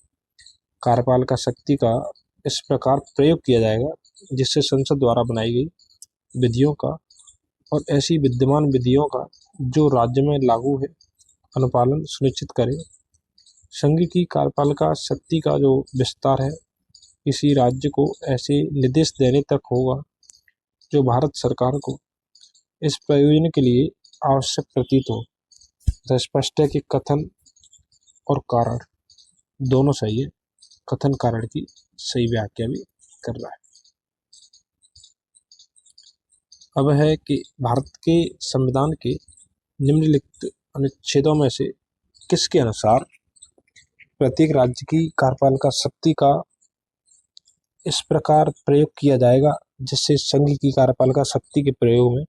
कार्यपालिका शक्ति का इस प्रकार प्रयोग किया जाएगा जिससे संसद द्वारा बनाई गई विधियों का और ऐसी विद्यमान विधियों का जो राज्य में लागू है अनुपालन सुनिश्चित करे। संघ की कार्यपालिका शक्ति का जो विस्तार है किसी राज्य को ऐसे निर्देश देने तक होगा जो भारत सरकार को इस प्रयोजन के लिए आवश्यक प्रतीत हो। तो स्पष्ट है कि कथन और कारण दोनों सही है, कथन कारण की सही व्याख्या भी कर रहा है। अब है कि भारत के संविधान के निम्नलिखित अनुच्छेदों में से किसके अनुसार प्रत्येक राज्य की कार्यपालिका शक्ति का इस प्रकार प्रयोग किया जाएगा जिससे संघ की कार्यपालिका शक्ति के प्रयोग में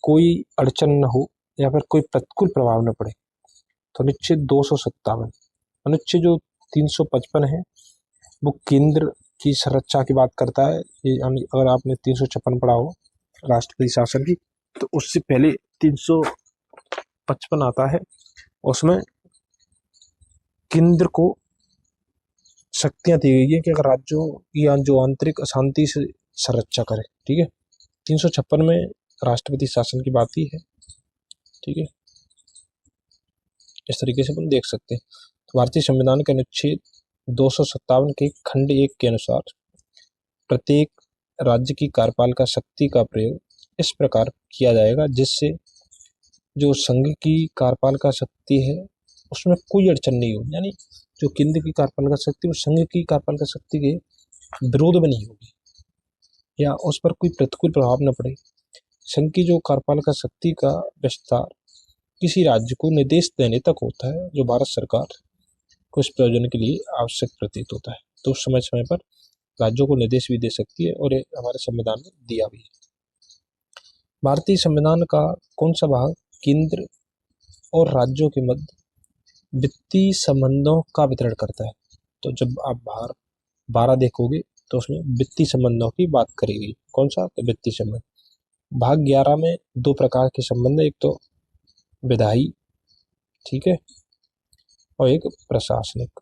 कोई अड़चन न हो या फिर कोई प्रतिकूल प्रभाव न पड़े। तो अनुच्छेद 257, अनुच्छेद जो 355 है वो केंद्र की संरक्षा की बात करता है। अगर आपने 356 पढ़ा हो राष्ट्रपति शासन की तो उससे पहले 355 आता है, उसमें केंद्र को शक्तियां दी गई है कि अगर राज्यों की जो आंतरिक अशांति से संरक्षा करे, ठीक है। 356 में राष्ट्रपति शासन की बात ही है, ठीक है। इस तरीके से अपन देख सकते हैं। तो भारतीय संविधान के अनुच्छेद 257 के खंड 1 के अनुसार प्रत्येक राज्य की कार्यपालिका शक्ति का प्रयोग इस प्रकार किया जाएगा जिससे जो संघ की कार्यपालिका शक्ति है उसमें कोई अड़चन नहीं हो, यानी जो केंद्र की कार्यपालिका शक्ति वो संघ की कार्यपालिका शक्ति के विरोध में नहीं होगी या उस पर कोई प्रतिकूल प्रभाव न पड़े। संघ की जो कार्यपालिका शक्ति का विस्तार किसी राज्य को निर्देश देने तक होता है जो भारत सरकार को इस प्रयोजन के लिए आवश्यक प्रतीत होता है। तो समय समय पर राज्यों को निर्देश भी दे सकती है और हमारे संविधान में दिया भी है। भारतीय संविधान का कौन सा भाग केंद्र और राज्यों के मध्य वित्तीय संबंधों का वितरण करता है? तो जब आप बाहर 12 देखोगे तो उसमें वित्तीय संबंधों की बात करी गई। कौन सा? तो वित्तीय संबंध। भाग 11 में 2 प्रकार के संबंध है, एक तो विधायी, ठीक है, और एक प्रशासनिक।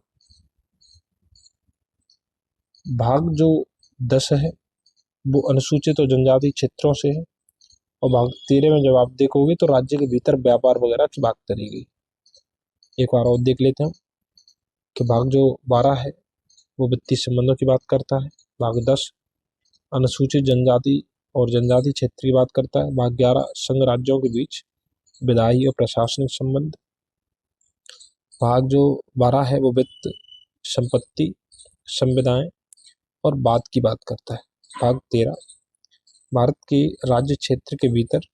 भाग जो 10 है वो अनुसूचित और जनजाति क्षेत्रों से है और भाग 13 में जब आप देखोगे तो राज्य के भीतर व्यापार वगैरह की बात करी गई। एक बार और देख लेते हैं कि भाग जो 12 है वो वित्तीय संबंधों की बात करता है, भाग 10 अनुसूचित जनजाति और जनजाति क्षेत्र की बात करता है, भाग 11 संघ राज्यों के बीच विधायी और प्रशासनिक संबंध, भाग जो 12 है वो वित्त, संपत्ति, संविदाएं और बाद की बात करता है, भाग 13 भारत के राज्य क्षेत्र के भीतर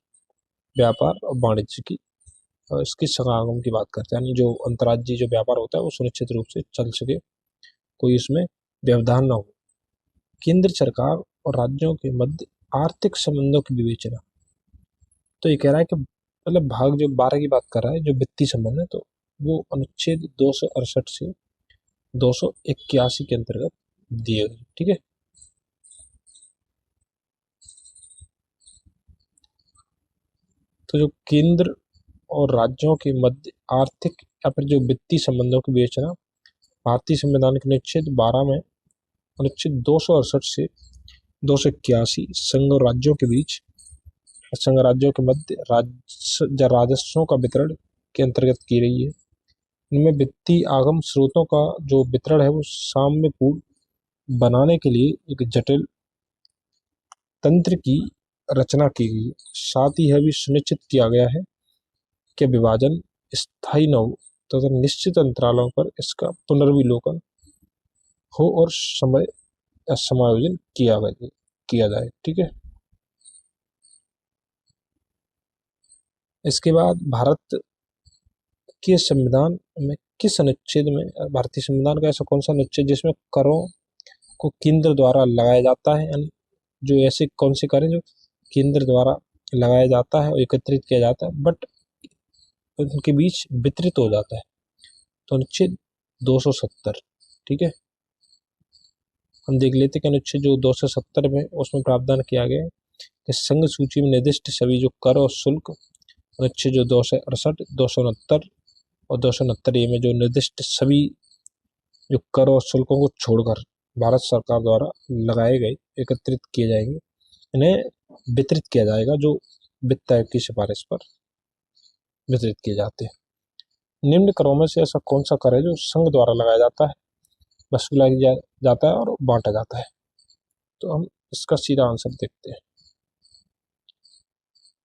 व्यापार और वाणिज्य की और इसके समागम की बात करता है, यानी जो अंतर्राज्यीय जो व्यापार होता है वो सुनिश्चित रूप से चल सके, कोई उसमें व्यवधान न हो। केंद्र सरकार और राज्यों के मध्य आर्थिक संबंधों की विवेचना, तो ये कह रहा है कि मतलब भाग जो 12 की बात कर रहा है जो वित्तीय संबंध है, तो वो अनुच्छेद 268 से 281 के अंतर्गत दिए गए। ठीक है, तो जो केंद्र और राज्यों के मध्य आर्थिक या फिर जो वित्तीय संबंधों की विवेचना भारतीय संविधान के अनुच्छेद 12 में अनुच्छेद 268 से 281 संघ और राज्यों के बीच संघ राज्यों के मध्य राजस्वों का वितरण के अंतर्गत की रही है। इनमें वित्तीय आगम स्रोतों का जो वितरण है वो साम्यपूर्ण बनाने के लिए एक जटिल तंत्र की रचना की गई है। साथ ही यह भी सुनिश्चित किया गया है कि विभाजन स्थायी न हो तथा निश्चित अंतरालों पर इसका पुनर्विलोकन हो और समय समायोजन किया जाए। ठीक है, इसके बाद भारत के संविधान में किस अनुच्छेद में, भारतीय संविधान का ऐसा कौन सा अनुच्छेद जिसमें करों को केंद्र द्वारा लगाया जाता है, यानी जो ऐसे कौन से कर हैं जो केंद्र द्वारा लगाया जाता है और एकत्रित किया जाता है बट उनके बीच वितरित हो जाता है, तो अनुच्छेद 270। ठीक है, हम देख लेते हैं कि अनुच्छेद जो 270 में उसमें प्रावधान किया गया है कि संघ सूची में निर्दिष्ट सभी जो कर और शुल्क, अनुच्छेद जो 268, 269 और 269 में जो निर्दिष्ट सभी जो कर और शुल्कों को छोड़कर भारत सरकार द्वारा लगाए गए एकत्रित किए जाएंगे, इन्हें वितरित किया जाएगा जो वित्त आयोग की सिफारिश पर वितरित किए जाते हैं। निम्न करों में से ऐसा कौन सा कर है जो संघ द्वारा लगाया जाता है, वसूला जाता है और बांटा जाता है? तो हम इसका सीधा आंसर देखते हैं।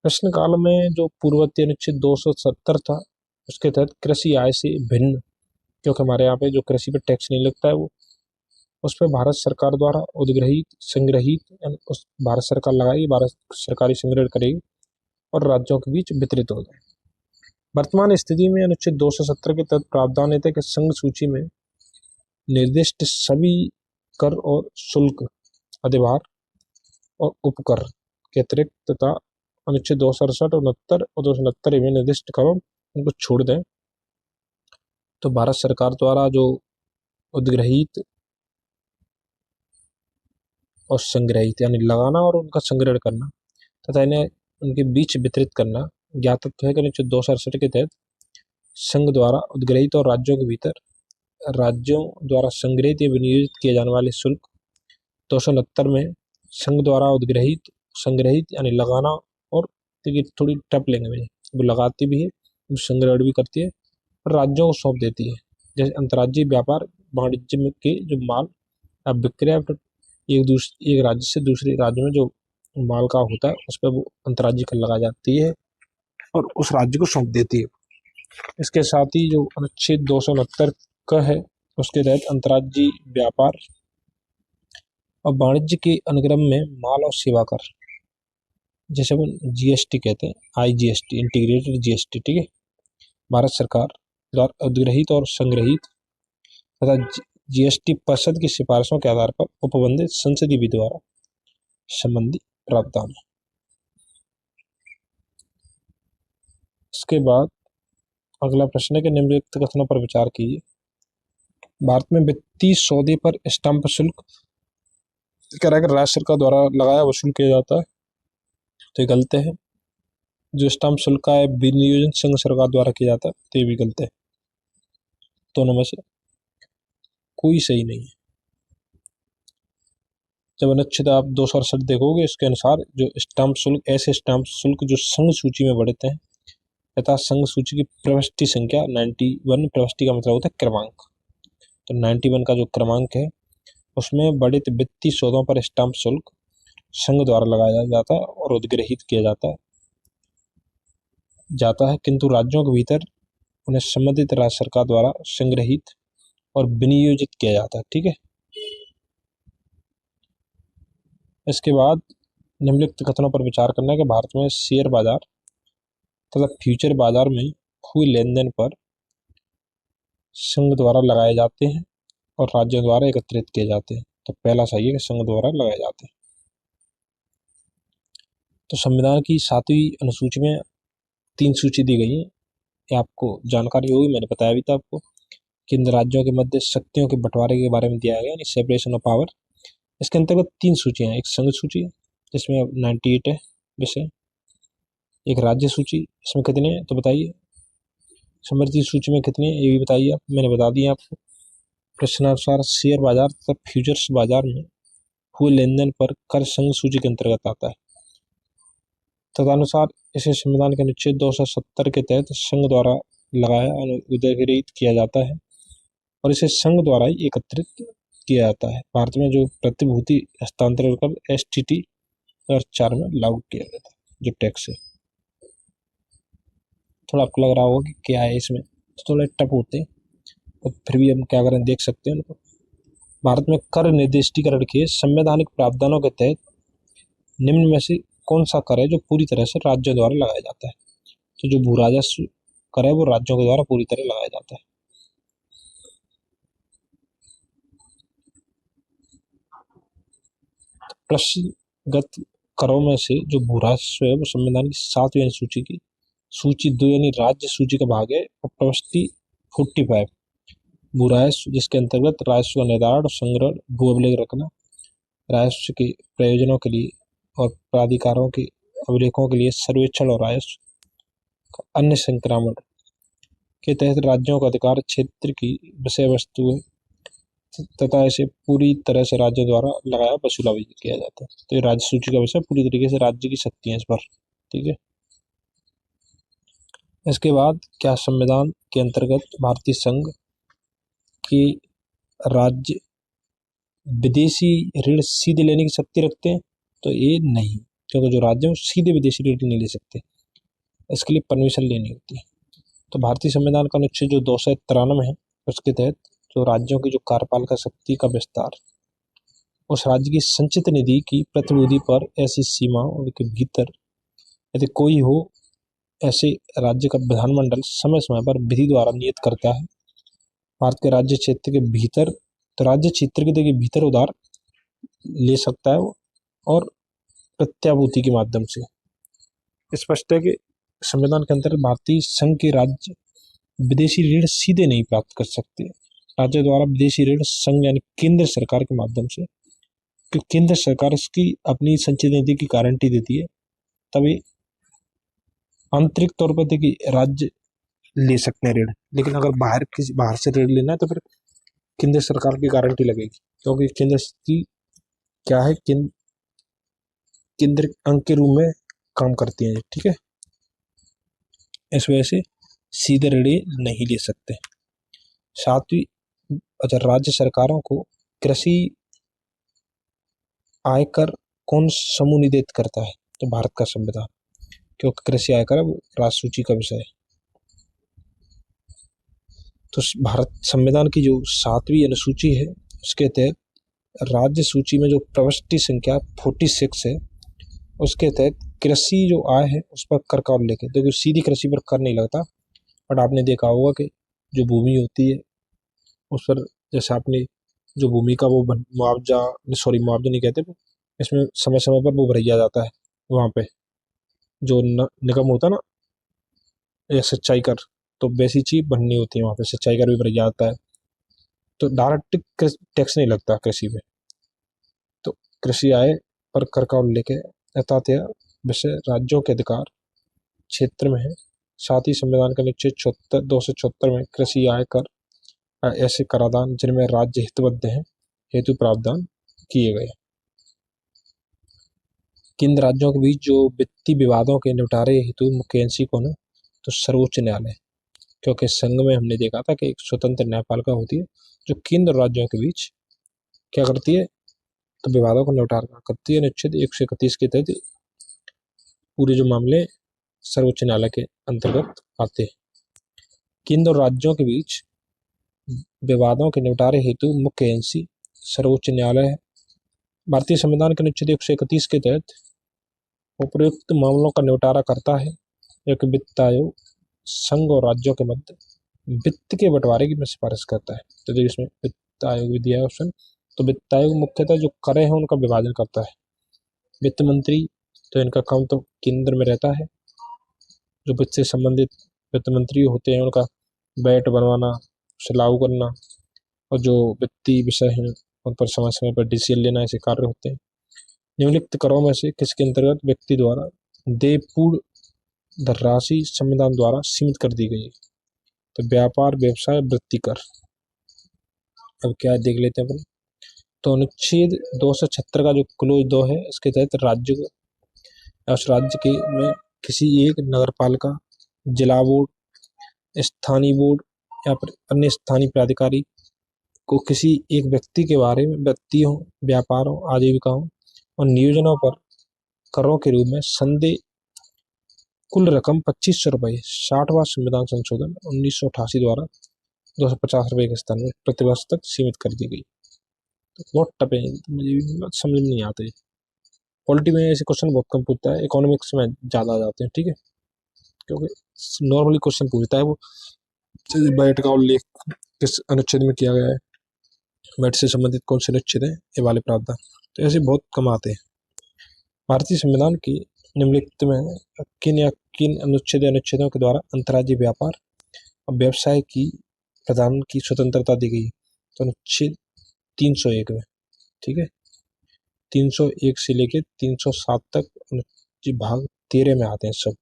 प्रश्नकाल में जो पूर्ववर्ती अनुच्छेद 270 था उसके तहत कृषि आय से भिन्न, क्योंकि हमारे यहाँ पे जो कृषि पे टैक्स नहीं लगता है वो उस पर भारत सरकार द्वारा उद्ग्रहित संग्रहित उस भारत सरकार लगाएगी, भारत सरकारी संग्रहण करेगी और राज्यों के बीच वितरित हो जाए। वर्तमान स्थिति में अनुच्छेद 270 के तहत प्रावधान है कि संघ सूची में निर्दिष्ट सभी कर और शुल्क, अधिभार और उपकर के अतिरिक्त तथा अनुच्छेद 268, 69 और 269 में निर्दिष्ट करों उनको छोड़ दें, तो भारत सरकार द्वारा जो उद्ग्रहित और संग्रहित यानी लगाना और उनका संग्रहण करना तथा इन्हें उनके बीच वितरित करना ज्ञातत्व है कि अनुच्छेद 268 के तहत संघ द्वारा उद्ग्रहित और राज्यों के भीतर राज्यों द्वारा संग्रहित या विनियोजित किए जाने वाले शुल्क, 269 में संघ द्वारा उद्ग्रहित संग्रहित यानी लगाना, और देखिए थोड़ी टफ लैंग्वेज है, वो लगाती भी है, वो संग्रहण भी करती है और राज्यों को सौंप देती है। जैसे अंतर्राज्यीय व्यापार वाणिज्य में के जो माल अब विक्रय एक राज्य से दूसरे राज्य में जो माल का होता है उस पर वो अंतर्राज्यीय कर लगा जाती है और उस राज्य को सौंप देती है। इसके साथ ही जो अनुच्छेद 269 का है उसके तहत अंतर्राज्यीय व्यापार और वाणिज्य के अनुक्रम में माल और सेवा कर, जैसे वो जीएसटी कहते हैं, IGST इंटीग्रेटेड जीएसटी, ठीक है, भारत सरकार द्वारा उद्ग्रहित और संग्रहित तथा जीएसटी परिषद की सिफारिशों के आधार पर उपबंधित संसदीय विधि द्वारा संबंधी प्रावधान है। इसके बाद अगला प्रश्न है कि निम्नलिखित कथनों पर विचार कीजिए। भारत में वित्तीय सौदे पर स्टाम्प शुल्क कह रहा है कि राज्य सरकार द्वारा लगाया वसूल किया जाता है, तो ये गलत है। जो स्टाम्प शुल्क का है विनियोजन संघ सरकार द्वारा किया जाता है, तो ये भी गलत है। दोनों में से कोई सही नहीं है। जब अनुच्छेद आप 268 देखोगे इसके अनुसार जो स्टाम्प शुल्क ऐसे स्टाम्प शुल्क जो संघ सूची में बढ़ते हैं तथा संघ सूची की प्रविष्टि संख्या 91, प्रविष्टि का मतलब होता है क्रमांक, तो 91 का जो क्रमांक है उसमें बढ़ित वित्तीय सौदों पर स्टाम्प शुल्क संघ द्वारा लगाया जाता है और उद्ग्रहित किया जाता है, किंतु राज्यों के भीतर उन्हें संबंधित राज्य सरकार द्वारा संग्रहित और विनियोजित किया जाता है। ठीक है, इसके बाद निम्नलिखित कथनों पर विचार करना है कि भारत में शेयर बाजार तथा फ्यूचर बाजार में हुए लेन देन पर संघ द्वारा लगाए जाते हैं और राज्यों द्वारा एकत्रित किए जाते हैं, तो पहला सही है कि संघ द्वारा लगाए जाते हैं। तो संविधान की 7वीं अनुसूची में 3 सूची दी गई है, ये आपको जानकारी होगी, मैंने बताया भी था आपको। केंद्र राज्यों के मध्य शक्तियों के बंटवारे के बारे में दिया गया, यानी सेपरेशन ऑफ पावर। इसके अंतर्गत 3 सूचियाँ हैं, एक संघ सूची जिसमें 98 है विषय, एक राज्य सूची, इसमें कितने हैं तो बताइए, समृद्धि सूची में कितने हैं ये भी बताइए आप, मैंने बता दिया आपको। प्रश्नानुसार शेयर बाजार तथा फ्यूचर्स बाजार में हुए लेन देन पर कर संघ सूची के अंतर्गत आता है। तदनुसार इसे संविधान के अनुच्छेद 270 के तहत संघ द्वारा लगाया अनुदान किया जाता है और इसे संघ द्वारा ही एकत्रित किया जाता है। भारत में जो प्रतिभूति हस्तांतरण कर STT 2004 में लागू किया गया था, जो टैक्स है। थोड़ा आपको लग रहा होगा कि क्या है इसमें, तो थोड़ा टफ होते हैं, और फिर भी हम क्या करें देख सकते हैं उनको। भारत में कर निर्दिष्टीकरण के संवैधानिक प्रावधानों के तहत निम्न में से कौन सा कर है जो पूरी तरह से राज्यों द्वारा लगाया जाता है? तो जो भू राजस्व कर है वो राज्यों के द्वारा पूरी तरह लगाया जाता है। प्रश्नगत करों में से जो भू राजस्व है वो संविधान की 7वीं अनुसूची की सूची 2 यानी राज्य सूची का भाग है, और प्रविष्टि 45 भू राजस्व, जिसके अंतर्गत राजस्व का निर्धारण और संग्रहण, भू अभिलेख रखना, राजस्व के प्रयोजनों के लिए और प्राधिकारों के अभिलेखों के लिए सर्वेक्षण और राजस्व का अन्य संक्रमण के तहत राज्यों का अधिकार क्षेत्र की विषय वस्तु है तथा इसे पूरी तरह से राज्य द्वारा लगाया वसूला भी किया जाता है। तो ये राज्य सूची का विषय पूरी तरीके से राज्य की शक्ति है इस पर, ठीक है। इसके बाद क्या संविधान के अंतर्गत भारतीय संघ के राज्य विदेशी ऋण सीधे लेने की शक्ति रखते हैं? तो ये नहीं, क्योंकि जो राज्य हैं सीधे विदेशी ऋण नहीं ले सकते, इसके लिए परमिशन लेनी होती है। तो भारतीय संविधान का अनुच्छेद जो 293 है उसके तहत जो राज्यों की जो कार्यपालिका शक्ति का विस्तार, उस राज्य की संचित निधि की प्रतिभूति पर ऐसी सीमाओं के भीतर यदि कोई हो, ऐसे राज्य का विधानमंडल समय समय पर विधि द्वारा नियत करता है। भारत के राज्य क्षेत्र के भीतर, तो राज्य क्षेत्र के देखिए भीतर उधार ले सकता है वो, और प्रत्याभूति के माध्यम से। स्पष्ट है कि संविधान के अंतर्गत भारतीय संघ के राज्य विदेशी ऋण सीधे नहीं प्राप्त कर सकते, राज्य द्वारा विदेशी ऋण संघ यानी केंद्र सरकार के माध्यम से, क्योंकि केंद्र सरकार इसकी अपनी संचित निधि की गारंटी देती है, तभी आंतरिक तौर पर देखिए राज्य ले सकते हैं ऋण। लेकिन अगर बाहर से ऋण लेना है तो फिर केंद्र सरकार की गारंटी लगेगी, क्योंकि केंद्र की क्या है, केंद्र अंग के रूप में काम करती है, ठीक है। इस वजह से सीधे ऋण नहीं ले सकते। 7वीं, अच्छा, राज्य सरकारों को कृषि आयकर कौन समूनिधित करता है? तो भारत का संविधान, क्योंकि कृषि आयकर है वो राज्य सूची का विषय है। तो भारत संविधान की जो 7वीं अनुसूची है उसके तहत राज्य सूची में जो प्रविष्टि संख्या 46 है उसके तहत कृषि जो आय है उस पर कर का उल्लेख है। देखो सीधी कृषि पर कर नहीं लगता, बट आपने देखा होगा कि जो भूमि होती है उस पर, जैसे आपने जो भूमि का वो मुआवजा नहीं कहते, इसमें समय समय पर वो भराया जाता है, वहाँ पे जो निगम होता है ना, या सिंचाई कर, तो वैसी चीज बननी होती है, वहाँ पे सिंचाई कर भी भराया जाता है। तो डायरेक्ट टैक्स नहीं लगता कृषि में। तो कृषि आय पर कर का उल्लेख है, अर्थात यह विषय राज्यों के अधिकार क्षेत्र में है। साथ ही संविधान के अनुच्छेद 274 में कृषि आय कर ऐसे कराधान जिनमें राज्य हितबद्ध हैं हेतु प्रावधान किए गए। केंद्र राज्यों के बीच जो वित्तीय विवादों के निपटारे हेतु मुख्य एजेंसी कौन है? तो सर्वोच्च न्यायालय, क्योंकि संघ में हमने देखा था कि एक स्वतंत्र न्यायपालिका होती है जो केंद्र राज्यों के बीच क्या करती है, तो विवादों को निपटारा करती है। अनुच्छेद 131 के तहत पूरे जो मामले सर्वोच्च न्यायालय के अंतर्गत आते हैं। केंद्र और राज्यों के बीच विवादों के निपटारे हेतु मुख्य एजेंसी सर्वोच्च न्यायालय है। भारतीय संविधान के अनुच्छेद 131 के तहत उपयुक्त मामलों का निपटारा करता है, जो वित्त आयोग संघ और राज्यों के मध्य वित्त के बंटवारे की सिफारिश करता है। तो जो इसमें वित्त आयोग भी दिया है ऑप्शन, तो वित्त आयोग मुख्यतः जो करें हैं उनका विभाजन करता है। वित्त मंत्री तो इनका काम तो केंद्र में रहता है। जो वित्त से संबंधित वित्त मंत्री होते हैं उनका बैट बनवाना, उसे लागू करना, और जो वित्तीय विषय हैं उन पर समय समय पर डिसीजन लेना ऐसे कार्य होते हैं। निम्नलिखित करों में से किसके अंतर्गत व्यक्ति द्वारा देय पूर्ण धनराशि संविधान द्वारा सीमित कर दी गई है? तो व्यापार, व्यवसाय, वृत्ति कर। अब क्या है देख लेते हैं अपन। तो अनुच्छेद 276 का जो क्लोज 2 है, इसके तहत राज्य को, उस राज्य के में किसी एक नगरपालिका, जिला बोर्ड, स्थानीय बोर्ड या फिर अन्य स्थानीय प्राधिकारी को किसी एक व्यक्ति के बारे में व्यक्तियों, व्यापारों, आजीविकाओं और नियोजनों पर करों के रूप में संदेय कुल रकम 2500 रुपये 60वां संविधान संशोधन 1988 द्वारा 250 रुपये के स्थान में प्रतिवर्ष तक सीमित कर दी गई। तो बहुत टफ है, मुझे भी समझ में नहीं आते। पॉलिटी में ऐसे क्वेश्चन बहुत कम पूछता है, इकोनॉमिक्स में ज़्यादा आ जाते हैं, ठीक है, क्योंकि नॉर्मली क्वेश्चन पूछता है वो बैट का उल्लेख किस अनुच्छेद में किया गया है, बैट से संबंधित कौन से अनुच्छेद हैं, ये वाले प्रावधान, तो ऐसे बहुत कम आते हैं। भारतीय संविधान की निम्नलिखित में किन या किन अनुच्छेदों के द्वारा अंतर्राज्यीय व्यापार और व्यवसाय की प्रदान की स्वतंत्रता दी गई? तो अनुच्छेद 301 में, ठीक है, 301 से लेके 307 तक अनुच्छेद भाग 13 में आते हैं सब।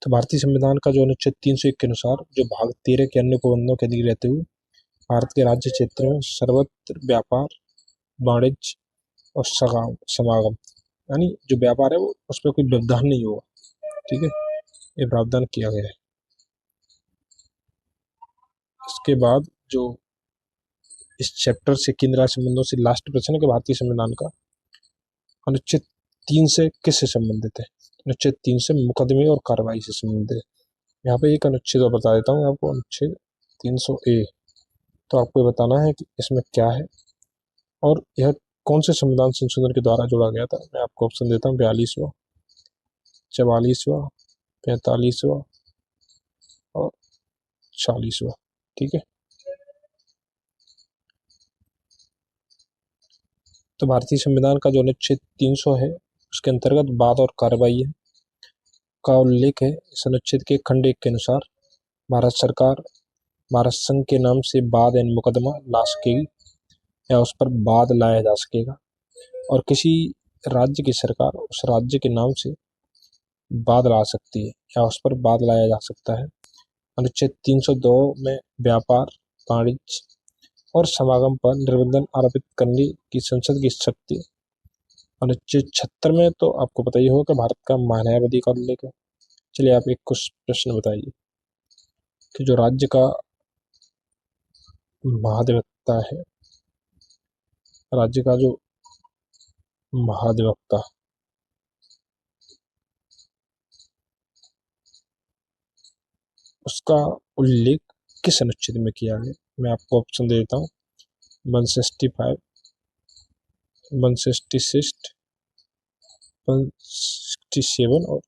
तो भारतीय संविधान का जो अनुच्छेद 301 के अनुसार जो भाग 13 के अन्य उपबंधों के अधीन रहते हुए भारत के राज्य क्षेत्र में सर्वत्र व्यापार, वाणिज्य और समागम, यानी जो व्यापार है वो उस पर कोई व्यवधान नहीं होगा, ठीक है, ये प्रावधान किया गया है। इसके बाद जो इस चैप्टर से केंद्र राज्य संबंधों से लास्ट प्रश्न है कि भारतीय संविधान का अनुच्छेद 3 से किससे संबंधित है? अनुच्छेद 3 से मुकदमे और कार्रवाई से संबंधित है। यहाँ पे एक अनुच्छेद और बता देता हूँ आपको, अनुच्छेद 300A। तो आपको ये बताना है कि इसमें क्या है और यह कौन से संविधान संशोधन के द्वारा जोड़ा गया था। मैं आपको ऑप्शन देता हूँ, 42वां, 44वां, 45वां और 40वां, ठीक है। तो भारतीय संविधान का जो अनुच्छेद 300 है उसके अंतर्गत वाद और कार्रवाई है का उल्लेख है। इस अनुच्छेद के खंड 1 के अनुसार भारत सरकार भारत संघ के नाम से वाद एवं मुकदमा ला सकेगी या उस पर वाद लाया जा सकेगा, और किसी राज्य की सरकार उस राज्य के नाम से वाद ला सकती है या उस पर वाद लाया जा सकता है। अनुच्छेद 302 में व्यापार, वाणिज्य और समागम पर निर्बंधन आरोपित करने की संसद की शक्ति। अनुच्छेद 76 में तो आपको पता ही होगा कि भारत का मानवाधिकार का उल्लेख है। चलिए आप एक कुछ प्रश्न बताइए कि जो राज्य का महाधिवक्ता है, राज्य का जो महाधिवक्ता, उसका उल्लेख किस अनुच्छेद में किया गया? मैं आपको ऑप्शन दे देता हूँ, 165, 166, 167 और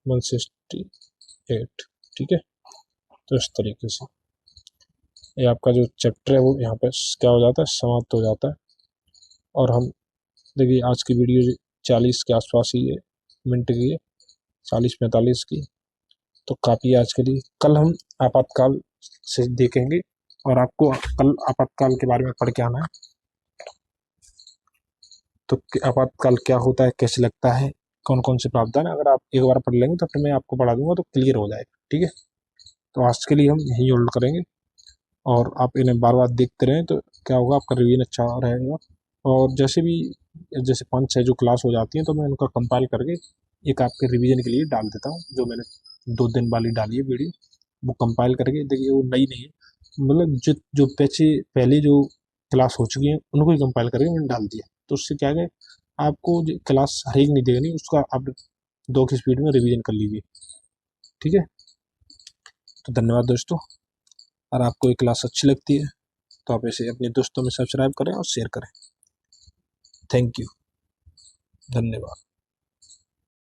168, ठीक है। तो इस तरीके से ये आपका जो चैप्टर है वो यहाँ पे क्या हो जाता है, समाप्त हो जाता है। और हम देखिए आज की वीडियो 40 के आसपास ही है, मिनट की है, 40-45 की, तो काफ़ी आज के लिए। कल हम आपातकाल से देखेंगे और आपको कल आपातकाल के बारे में पढ़ के आना है। तो आपातकाल क्या होता है, कैसे लगता है, कौन कौन से प्रावधान है, अगर आप एक बार पढ़ लेंगे तो फिर मैं आपको पढ़ा दूंगा तो क्लियर हो जाएगा, ठीक है। तो आज के लिए हम यही होल्ड करेंगे और आप इन्हें बार बार देखते रहें तो क्या होगा, आपका रिवीजन अच्छा रहेगा। और जैसे 5-6 जो क्लास हो जाती हैं तो मैं उनका कंपाइल करके एक आपके रिवीजन के लिए डाल देता हूँ। जो मैंने 2 दिन वाली डाली है वीडियो, वो कंपाइल करके, देखिए वो नई नहीं है, मतलब जो पहले जो क्लास हो चुकी है उनको ही कंपाइल करके मैंने डाल दिया। तो उससे क्या है, आपको क्लास हर एक नहीं देनी, उसका आप 2 की स्पीड में रिवीजन कर लीजिए, ठीक है। तो धन्यवाद दोस्तों, और आपको ये क्लास अच्छी लगती है तो आप इसे अपने दोस्तों में सब्सक्राइब करें और शेयर करें। थैंक यू, धन्यवाद।